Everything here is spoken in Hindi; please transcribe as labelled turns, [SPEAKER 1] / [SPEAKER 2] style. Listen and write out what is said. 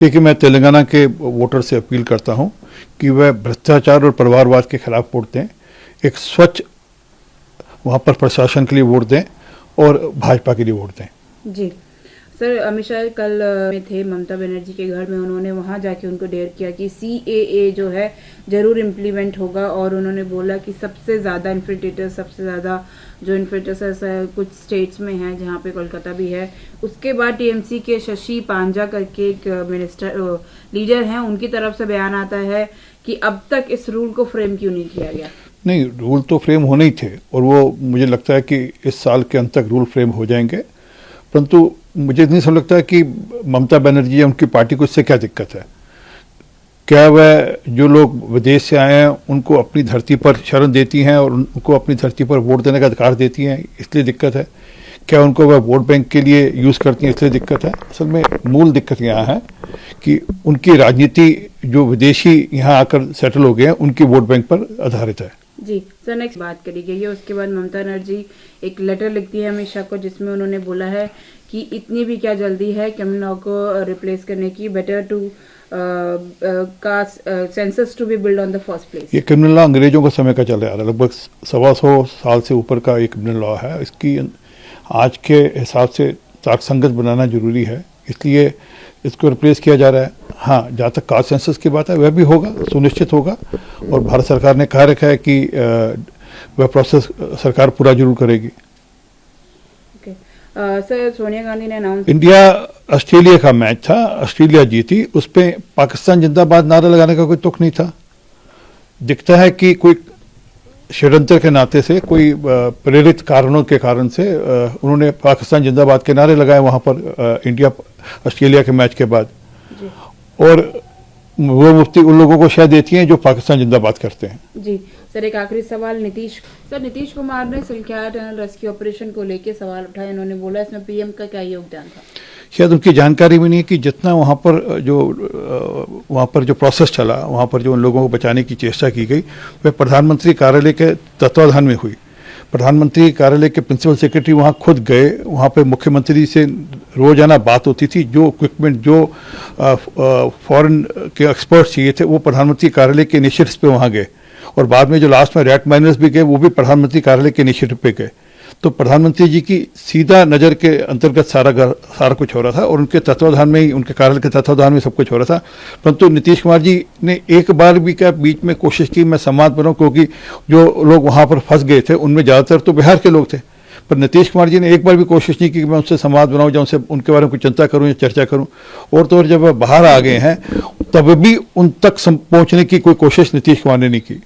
[SPEAKER 1] देखिए, मैं तेलंगाना के वोटर से अपील करता हूं कि वह भ्रष्टाचार और परिवारवाद के खिलाफ वोट दें, एक स्वच्छ वहां पर प्रशासन के लिए वोट दें और भाजपा के लिए वोट दें।
[SPEAKER 2] जी सर, अमित शाह कल में थे ममता बनर्जी के घर में, उन्होंने वहां जाके उनको डेयर किया कि CAA जो है जरूर इम्प्लीमेंट होगा, और उन्होंने बोला कि सबसे ज़्यादा इन्फ्रास्ट्रक्चर्स कुछ स्टेट्स में हैं, जहां पे कोलकाता भी है। उसके बाद TMC के शशि पांजा करके एक लीडर हैं, उनकी तरफ से बयान आता है कि अब तक इस रूल को फ्रेम क्यों नहीं किया गया।
[SPEAKER 1] नहीं, रूल तो फ्रेम होने ही थे और वो मुझे लगता है कि इस साल के अंत तक रूल फ्रेम हो जाएंगे, परंतु मुझे नहीं समझ लगता है कि ममता बनर्जी या उनकी पार्टी को इससे क्या दिक्कत है। क्या वह जो लोग विदेश से आए हैं उनको अपनी धरती पर शरण देती हैं और उनको अपनी धरती पर वोट देने का अधिकार देती हैं, इसलिए दिक्कत है? क्या उनको वह वोट बैंक के लिए यूज़ करती हैं, इसलिए दिक्कत है? असल में मूल दिक्कत यहाँ है कि उनकी राजनीति जो विदेशी यहाँ आकर सेटल हो गए हैं उनकी वोट बैंक पर आधारित है।
[SPEAKER 2] जी सर, नेक्स्ट बात करी गई है। उसके बाद ममता बनर्जी एक लेटर लिखती है अमित शाह को, जिसमें उन्होंने बोला है कि इतनी भी क्या जल्दी है क्रिमिनल लॉ को रिप्लेस करने की, better to census to be build on the first place.
[SPEAKER 1] ये क्रिमिनल लॉ अंग्रेजों के समय का चल रहा है, लगभग 125 साल से ऊपर का ये क्रिमिनल लॉ है। इसकी आज के हिसाब से तर्कसंगत बनाना जरूरी है, इसलिए इसको रिप्लेस किया जा रहा है। हाँ, जहाँ तक कास्ट सेंसस की बात है वह भी होगा, सुनिश्चित होगा, और भारत सरकार ने कहा रखा है कि वह प्रोसेस सरकार पूरा जरूर करेगी।
[SPEAKER 2] सर, सोनिया गांधी ने अनाउंस,
[SPEAKER 1] इंडिया ऑस्ट्रेलिया का मैच था, ऑस्ट्रेलिया जीती, उस पर पाकिस्तान जिंदाबाद नारा लगाने का कोई तुक नहीं था। दिखता है कि कोई षड्यंत्र के नाते से, कोई प्रेरित कारणों के कारण से उन्होंने पाकिस्तान जिंदाबाद के नारे लगाए वहां पर इंडिया ऑस्ट्रेलिया के मैच के बाद, और वो मुफ्ती उन लोगों को शह देती हैं जो पाकिस्तान जिंदाबाद करते हैं।
[SPEAKER 2] जी सर, एक आखिरी सवाल। नीतीश कुमार ने सिलखिया टनल रेस्क्यू ऑपरेशन को लेकर सवाल उठाए। उन्होंने बोला इसमें PM का क्या योगदान था?
[SPEAKER 1] शायद उनकी जानकारी भी नहीं है कि जितना वहाँ पर जो प्रोसेस चला, वहाँ पर जो उन लोगों को बचाने की चेष्टा की गई, वह प्रधानमंत्री कार्यालय के तत्वाधान में हुई। प्रधानमंत्री कार्यालय के प्रिंसिपल सेक्रेटरी वहाँ खुद गए, वहाँ पे मुख्यमंत्री से रोजाना बात होती थी। जो इक्विपमेंट, जो फॉरेन के एक्सपर्ट्स चाहिए थे, वो प्रधानमंत्री कार्यालय के इनिशिएटिव पे वहाँ गए, और बाद में जो लास्ट में रेड माइनर्स भी गए वो भी प्रधानमंत्री कार्यालय के इनिशिएटिव पे गए। तो प्रधानमंत्री जी की सीधा नज़र के अंतर्गत सारा कुछ हो रहा था, और उनके तत्वाधान में ही, उनके कार्यालय के तत्वाधान में सब कुछ हो रहा था। परंतु नीतीश कुमार जी ने एक बार भी क्या बीच में कोशिश की मैं संवाद बनाऊं, क्योंकि जो लोग वहां पर फंस गए थे उनमें ज़्यादातर तो बिहार के लोग थे, पर नीतीश कुमार जी ने एक बार भी कोशिश नहीं की कि मैं उनसे संवाद बनाऊं, या उनसे उनके बारे में कुछ चिंता करूं या चर्चा करूं। और तो और जब वह बाहर आ गए हैं तब भी उन तक पहुंचने की कोई कोशिश नीतीश कुमार ने नहीं की।